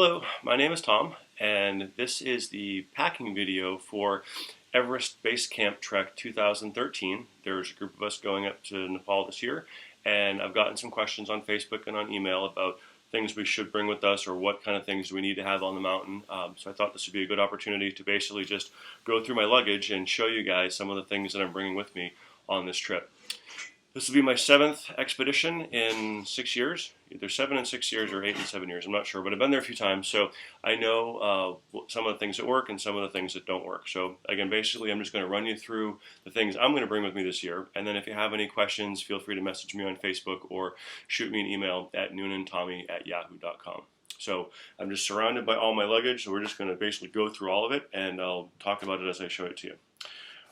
Hello, my name is Tom, and this is the packing video for Everest Base Camp Trek 2013. There's a group of us going up to Nepal this year, and I've gotten some questions on Facebook and on email about things we should bring with us or what kind of things do we need to have on the mountain. So I thought this would be a good opportunity to basically just go through my luggage and show you guys some of the things that I'm bringing with me on this trip. This will be my 7th expedition in 6 years, either 7 and 6 years or 8 and 7 years, I'm not sure, but I've been there a few times, so I know some of the things that work and some of the things that don't work. So again, basically I'm just going to run you through the things I'm going to bring with me this year, and then if you have any questions, feel free to message me on Facebook or shoot me an email at noonantommy@yahoo.com. So I'm just surrounded by all my luggage, so we're just going to basically go through all of it, and I'll talk about it as I show it to you.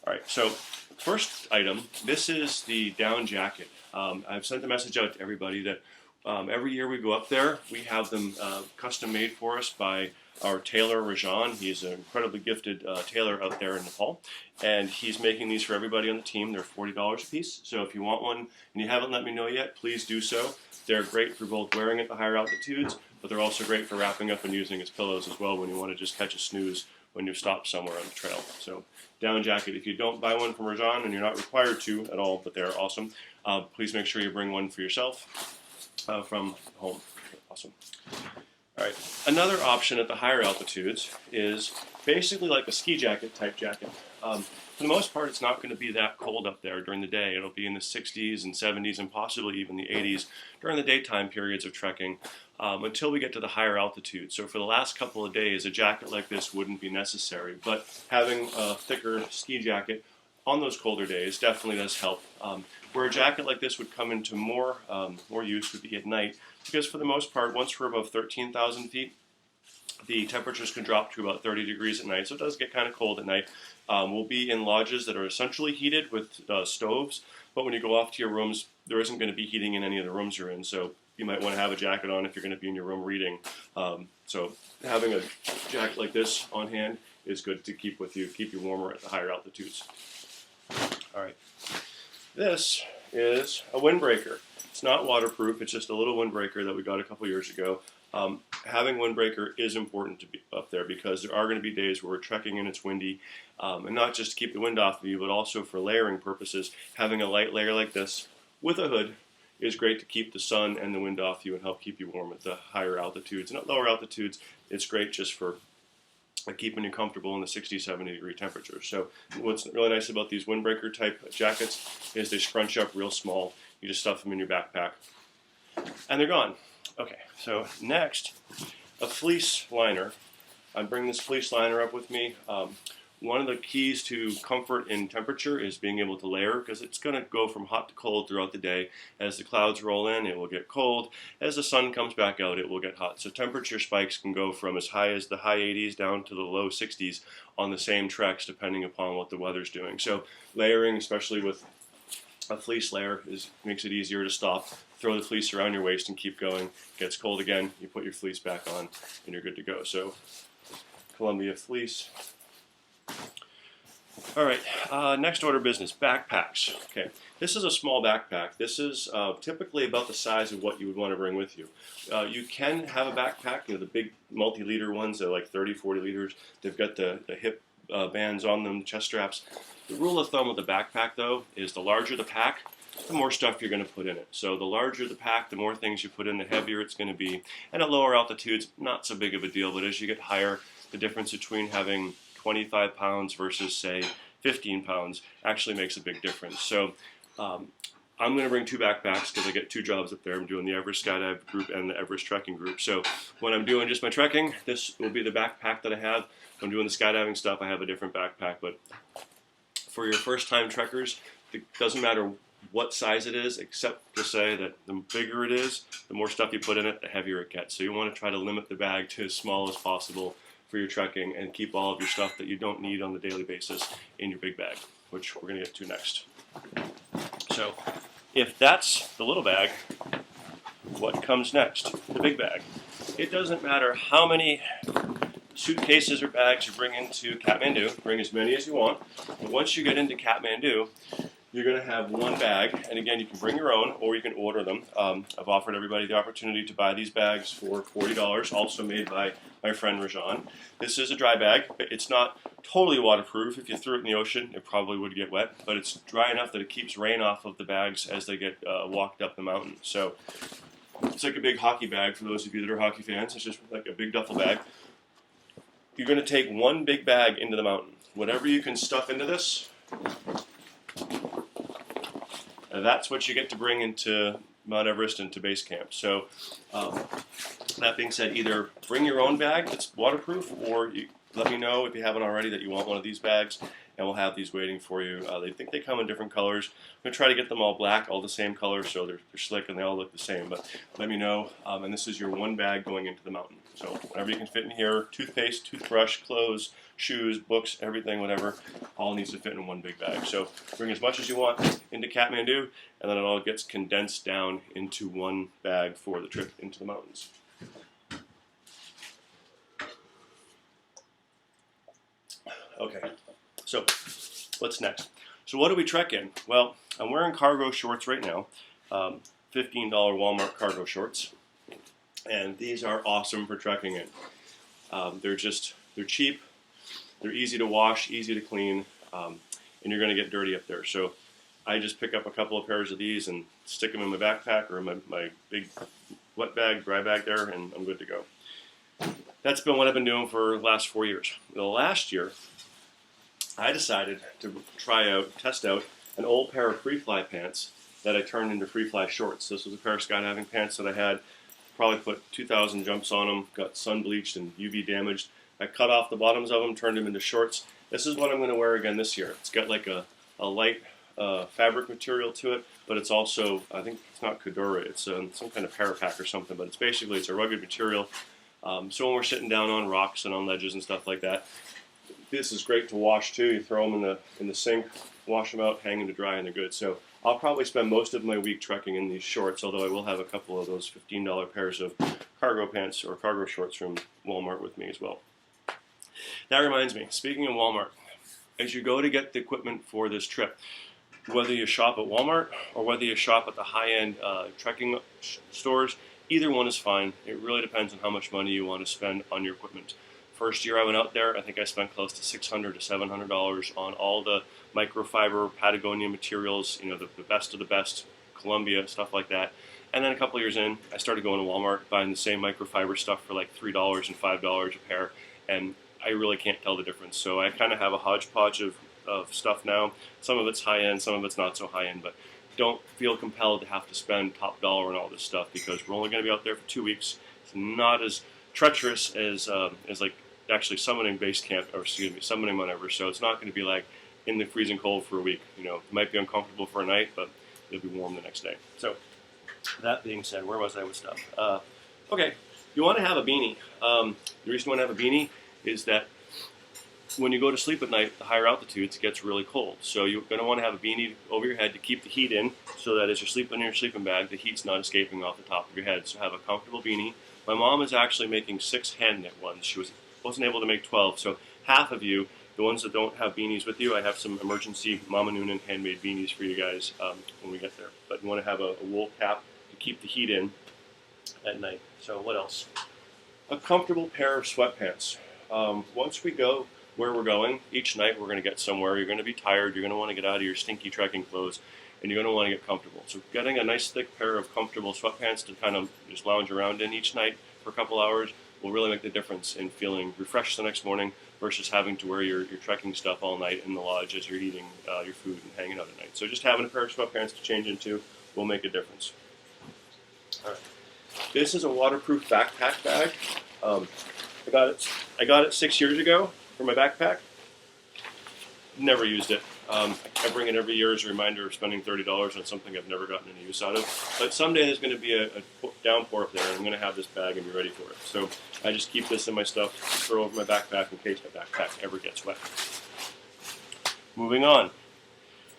All right, so first item, this is the down jacket. I've sent a message out to everybody that every year we go up there, we have them custom made for us by our tailor, Rajan. He's an incredibly gifted tailor out there in Nepal, and he's making these for everybody on the team. They're $40 a piece, so if you want one and you haven't let me know yet, please do so. They're great for both wearing at the higher altitudes, but they're also great for wrapping up and using as pillows as well when you want to just catch a snooze when you stop somewhere on the trail. So down jacket, if you don't buy one from Rajan, and you're not required to at all, but they're awesome, please make sure you bring one for yourself from home. Awesome. All right, another option at the higher altitudes is basically like a ski jacket type jacket. For the most part, it's not going to be that cold up there during the day. It'll be in the 60s and 70s and possibly even the 80s during the daytime periods of trekking until we get to the higher altitude. So for the last couple of days, a jacket like this wouldn't be necessary, but having a thicker ski jacket on those colder days definitely does help. Where a jacket like this would come into more use would be at night, because for the most part, once we're above 13,000 feet, the temperatures can drop to about 30 degrees at night, so it does get kind of cold at night. We'll be in lodges that are essentially heated with stoves, but when you go off to your rooms, there isn't going to be heating in any of the rooms you're in, so you might want to have a jacket on if you're going to be in your room reading. So having a jacket like this on hand is good to keep with you, keep you warmer at the higher altitudes. All right, this is a windbreaker. It's not waterproof, it's just a little windbreaker that we got a couple years ago. Having windbreaker is important to be up there because there are going to be days where we're trekking and it's windy, and not just to keep the wind off of you, but also for layering purposes. Having a light layer like this with a hood is great to keep the sun and the wind off you and help keep you warm at the higher altitudes. And at lower altitudes, it's great just for keeping you comfortable in the 60, 70 degree temperatures. So what's really nice about these windbreaker type jackets is they scrunch up real small. You just stuff them in your backpack and they're gone. Okay, so next, a fleece liner. I'm bringing this fleece liner up with me. One of the keys to comfort in temperature is being able to layer, because it's going to go from hot to cold throughout the day. As the clouds roll in, it will get cold. As the sun comes back out, it will get hot. So temperature spikes can go from as high as the high 80s down to the low 60s on the same treks, depending upon what the weather's doing. So layering, especially with a fleece layer, makes it easier to stop. Throw the fleece around your waist and keep going. Gets cold again, you put your fleece back on, and you're good to go. So Columbia fleece. All right, next order of business, backpacks. Okay, this is a small backpack. This is typically about the size of what you would want to bring with you. You can have a backpack, the big multi-liter ones, they're like 30, 40 liters. They've got the hip bands on them, chest straps. The rule of thumb with the backpack, though, is the larger the pack, the more stuff you're going to put in it. So the larger the pack, the more things you put in, the heavier it's going to be. And at lower altitudes, not so big of a deal, but as you get higher, the difference between having 25 pounds versus, say, 15 pounds actually makes a big difference. So I'm going to bring 2 backpacks because I get 2 jobs up there. I'm doing the Everest Skydive group and the Everest Trekking group. So when I'm doing just my trekking, this will be the backpack that I have. When I'm doing the skydiving stuff, I have a different backpack. But for your first-time trekkers, it doesn't matter what size it is, except to say that the bigger it is, the more stuff you put in it, the heavier it gets. So you want to try to limit the bag to as small as possible for your trekking and keep all of your stuff that you don't need on the daily basis in your big bag, which we're going to get to next. So if that's the little bag, what comes next? The big bag. It doesn't matter how many suitcases or bags you bring into Kathmandu, bring as many as you want, but once you get into Kathmandu, you're going to have one bag, and again, you can bring your own or you can order them. I've offered everybody the opportunity to buy these bags for $40, also made by my friend Rajan. This is a dry bag. It's not totally waterproof. If you threw it in the ocean, it probably would get wet, but it's dry enough that it keeps rain off of the bags as they get walked up the mountain. So it's like a big hockey bag for those of you that are hockey fans. It's just like a big duffel bag. You're going to take one big bag into the mountain. Whatever you can stuff into this, that's what you get to bring into Mount Everest and to base camp. So that being said, either bring your own bag that's waterproof, or you let me know if you haven't already that you want one of these bags, and we'll have these waiting for you. They think they come in different colors. I'm going to try to get them all black, all the same color, so they're slick and they all look the same. But let me know. And this is your one bag going into the mountain. So whatever you can fit in here, toothpaste, toothbrush, clothes, shoes, books, everything, whatever, all needs to fit in one big bag. So bring as much as you want into Kathmandu, and then it all gets condensed down into one bag for the trip into the mountains. Okay, so what's next? So what do we trek in? Well, I'm wearing cargo shorts right now, $15 Walmart cargo shorts, and these are awesome for trekking in. They're cheap, they're easy to wash, easy to clean, and you're going to get dirty up there. So I just pick up a couple of pairs of these and stick them in my backpack or my big wet bag, dry bag there, and I'm good to go. That's been what I've been doing for the last 4 years. The last year, I decided to test out an old pair of free fly pants that I turned into free fly shorts. This was a pair of skydiving pants that I had, probably put 2,000 jumps on them, got sun bleached and UV damaged. I cut off the bottoms of them, turned them into shorts. This is what I'm going to wear again this year. It's got like a light fabric material to it, but it's also, I think it's not Kadura, it's some kind of parapack or something, but it's a rugged material. So when we're sitting down on rocks and on ledges and stuff like that, this is great to wash too. You throw them in the sink, wash them out, hang them to dry, and they're good. So I'll probably spend most of my week trekking in these shorts, although I will have a couple of those $15 pairs of cargo pants or cargo shorts from Walmart with me as well. That reminds me, speaking of Walmart, as you go to get the equipment for this trip, whether you shop at Walmart or whether you shop at the high-end trekking stores, either one is fine. It really depends on how much money you want to spend on your equipment. First year I went out there, I think I spent close to $600 to $700 on all the microfiber Patagonia materials, the best of the best, Columbia, stuff like that. And then a couple years in, I started going to Walmart, buying the same microfiber stuff for like $3 and $5 a pair, and I really can't tell the difference. So I kind of have a hodgepodge of stuff now. Some of it's high-end, some of it's not so high-end, but don't feel compelled to have to spend top dollar on all this stuff because we're only going to be out there for 2 weeks. It's not as treacherous as like actually summiting Mount Everest. So it's not going to be like in the freezing cold for a week. It might be uncomfortable for a night, but it'll be warm the next day. So that being said, where was I with stuff? Okay, you want to have a beanie. The reason you want to have a beanie is that when you go to sleep at night, at the higher altitudes, it gets really cold. So you're going to want to have a beanie over your head to keep the heat in so that as you're sleeping in your sleeping bag, the heat's not escaping off the top of your head. So have a comfortable beanie. My mom is actually making 6 hand-knit ones. She wasn't able to make 12. So half of you, the ones that don't have beanies with you, I have some emergency Mama Noonan handmade beanies for you guys when we get there. But you want to have a wool cap to keep the heat in at night. So what else? A comfortable pair of sweatpants. Once we go where we're going, each night we're going to get somewhere. You're going to be tired. You're going to want to get out of your stinky trekking clothes, and you're going to want to get comfortable. So getting a nice thick pair of comfortable sweatpants to kind of just lounge around in each night for a couple hours will really make the difference in feeling refreshed the next morning versus having to wear your trekking stuff all night in the lodge as you're eating your food and hanging out at night. So just having a pair of sweatpants to change into will make a difference. All right. This is a waterproof backpack bag. I got it 6 years ago for my backpack. Never used it. I bring it every year as a reminder of spending $30 on something I've never gotten any use out of. But someday there's going to be a downpour up there, and I'm going to have this bag and be ready for it. So I just keep this in my stuff, throw over my backpack in case my backpack ever gets wet. Moving on.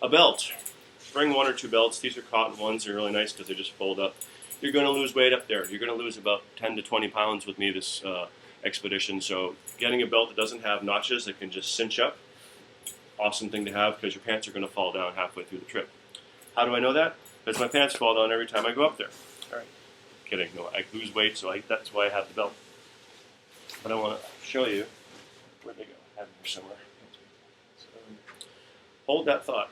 A belt. Bring 1 or 2 belts. These are cotton ones. They're really nice because they just fold up. You're going to lose weight up there. You're going to lose about 10 to 20 pounds with me this expedition. So getting a belt that doesn't have notches that can just cinch up awesome thing to have because your pants are going to fall down halfway through the trip. How do I know that? Because my pants fall down every time I go up there. All right, kidding. No, I lose weight, so that's why I have the belt. But I want to show you where they go. I have them here somewhere. So, hold that thought.